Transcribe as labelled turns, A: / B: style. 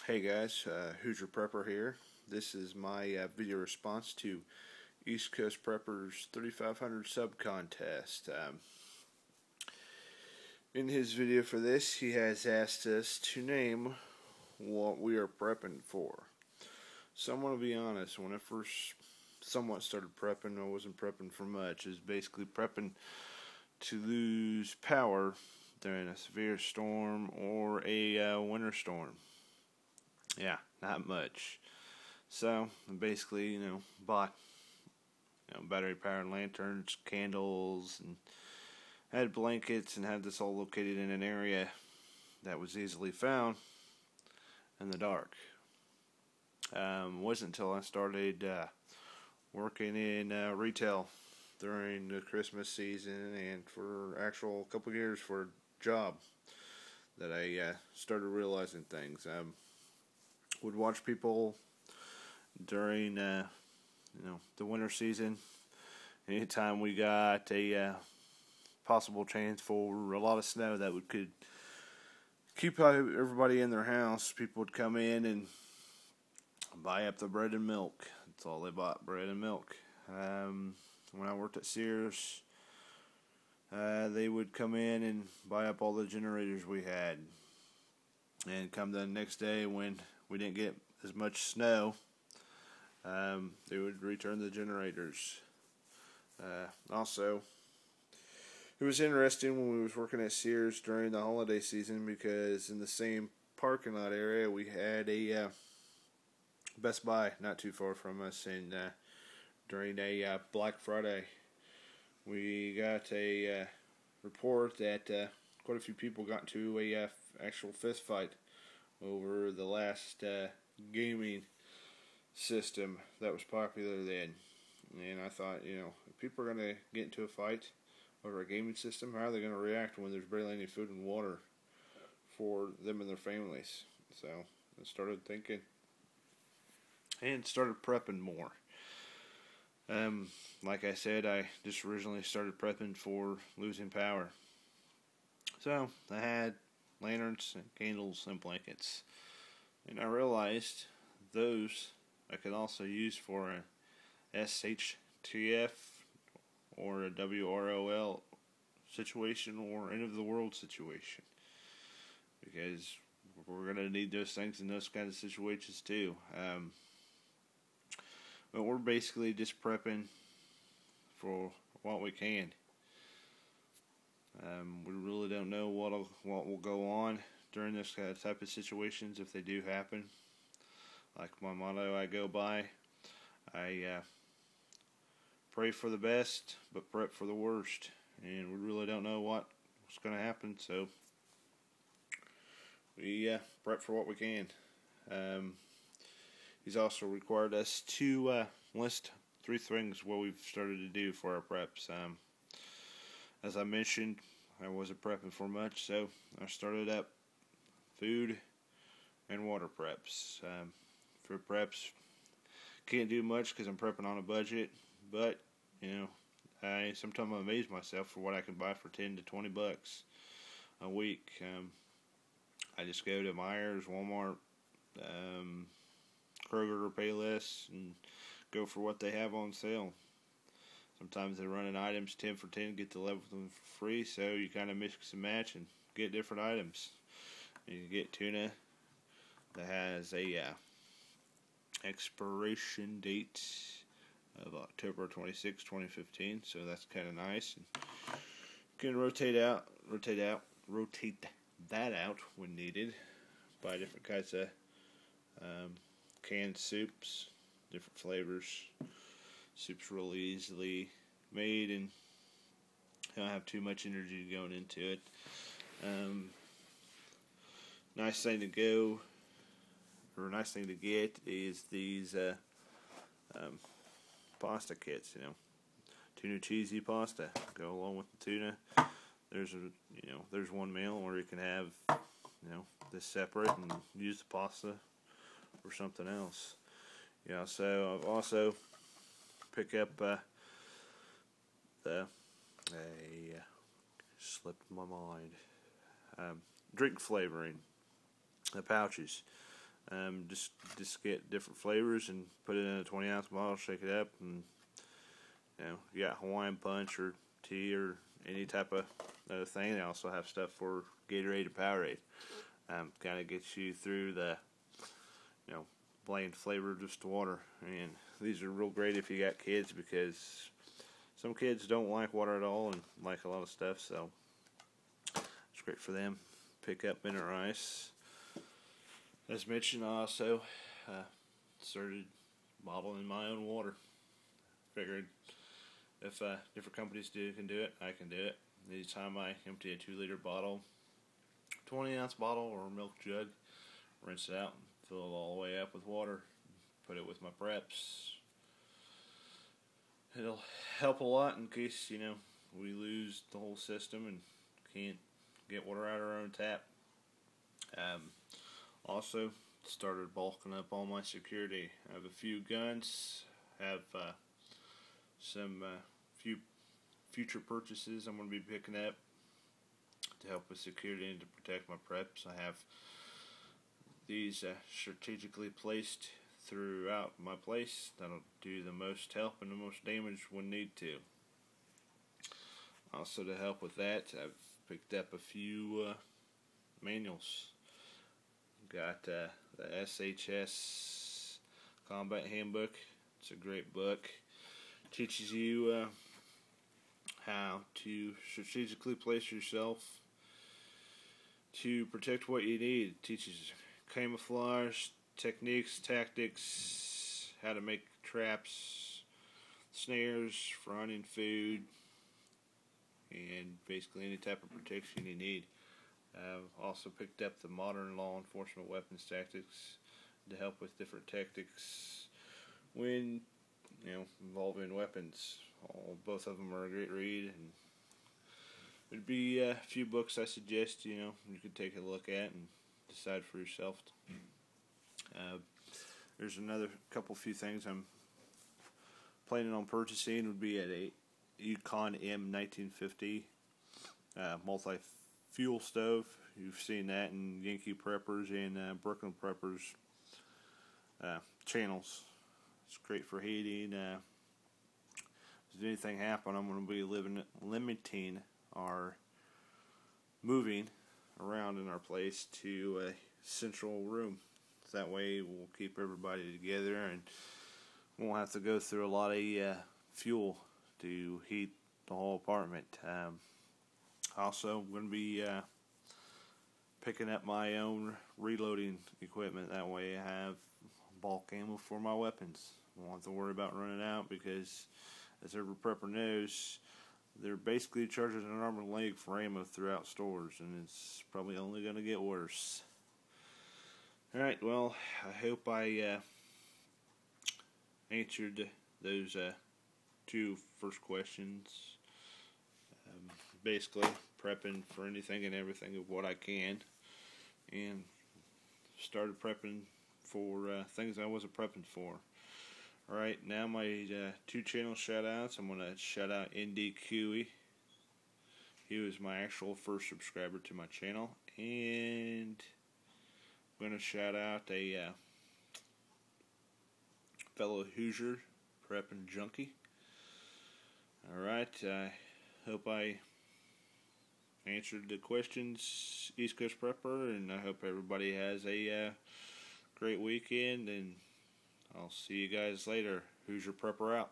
A: Hey guys, Who's Your Prepper here. This is my video response to East Coast Prepper's 3500 sub contest. In his video for this, he has asked us to name what we are prepping for. So I'm going to be honest, when I first somewhat started prepping, I wasn't prepping for much. It was basically prepping to lose power during a severe storm or a winter storm. Yeah, not much. So I basically, bought battery-powered lanterns, candles, and had blankets, and had this all located in an area that was easily found in the dark. Wasn't until I started working in retail during the Christmas season and for actual couple years for a job that I started realizing things. Would watch people during the winter season. Anytime we got a possible chance for a lot of snow that could keep everybody in their house, people would come in and buy up the bread and milk. That's all they bought, bread and milk. When I worked at Sears, they would come in and buy up all the generators we had. And come the next day when we didn't get as much snow, they would return the generators. Also, it was interesting when we was working at Sears during the holiday season, because in the same parking lot area we had a Best Buy not too far from us, and during a Black Friday we got a report that quite a few people got into a actual fist fight over the last gaming system that was popular then. And I thought, if people are going to get into a fight over a gaming system, how are they going to react when there's barely any food and water for them and their families? So I started thinking and started prepping more. Like I said, I just originally started prepping for losing power. So I had lanterns, and candles, and blankets. And I realized those I could also use for a SHTF or a WROL situation or end of the world situation, because we're going to need those things in those kinds of situations too. But we're basically just prepping for what we can. We really don't know what will go on during this type of situations if they do happen. Like my motto I go by, I pray for the best, but prep for the worst. And we really don't know what's going to happen, so we prep for what we can. He's also required us to list 3 things what we've started to do for our preps. As I mentioned, I wasn't prepping for much, so I started up food and water preps. Food preps, can't do much because I'm prepping on a budget, but I sometimes amaze myself for what I can buy for $10 to $20 a week. I just go to Myers, Walmart, Kroger, or Payless, and go for what they have on sale. Sometimes they're running items 10 for 10, get the 11 of them for free, so you kind of mix and match and get different items. You get tuna that has a expiration date of October 26, 2015, so that's kind of nice. And you can rotate that out when needed. Buy different kinds of canned soups, different flavors. Soup's really easily made, and you don't have too much energy going into it. Nice thing to get is these pasta kits. Tuna cheesy pasta go along with the tuna. There's one meal where you can have this separate and use the pasta for something else. So I've also pick up slipped my mind. Drink flavoring, the pouches. Just get different flavors and put it in a 20-ounce bottle, shake it up, and you got Hawaiian Punch or tea or any type of other thing. They also have stuff for Gatorade or Powerade. Kind of gets you through the bland flavor of just water. And these are real great if you got kids, because some kids don't like water at all and like a lot of stuff, so it's great for them. Pick up mineral ice. As mentioned, I also started bottling my own water. Figured if different companies can do it, I can do it. Anytime I empty a 2-liter bottle, 20-ounce bottle or milk jug, rinse it out and fill it all the way up with water. Put it with my preps. It'll help a lot in case we lose the whole system and can't get water out of our own tap. Also started bulking up all my security. I have a few guns. Have some few future purchases I'm going to be picking up to help with security and to protect my preps. I have these strategically placed throughout my place that'll do the most help and the most damage when need to. Also, to help with that, I've picked up a few manuals. Got the SHTF Combat Handbook. It's a great book. Teaches you how to strategically place yourself to protect what you need. It teaches camouflage, techniques, tactics, how to make traps, snares for hunting food, and basically any type of protection you need. I've also picked up the modern law enforcement weapons tactics to help with different tactics when involving weapons. Both of them are a great read, and it'd be a few books I suggest you could take a look at and decide for yourself. There's another few things I'm planning on purchasing. Would be at a Yukon M1950 multi-fuel stove. You've seen that in Yankee Preppers and Brooklyn Preppers channels. It's great for heating. If anything happen, I'm going to be limiting our moving around in our place to a central room. That way we'll keep everybody together and won't have to go through a lot of fuel to heat the whole apartment. Also, I'm going to be picking up my own reloading equipment. That way I have bulk ammo for my weapons. I won't have to worry about running out, because as every prepper knows, they're basically charging an arm and a leg for ammo throughout stores, and it's probably only going to get worse. Alright, well, I hope I answered those two first questions. Basically, prepping for anything and everything of what I can, and started prepping for things I wasn't prepping for. Alright, now my 2 channel shout outs. I'm going to shout out ndcouey. He was my actual first subscriber to my channel, and I'm going to shout out a fellow Hoosier, preppinjunkie. Alright, I hope I answered the questions, East Coast Prepper, and I hope everybody has a great weekend, and I'll see you guys later. Hoosier Prepper out.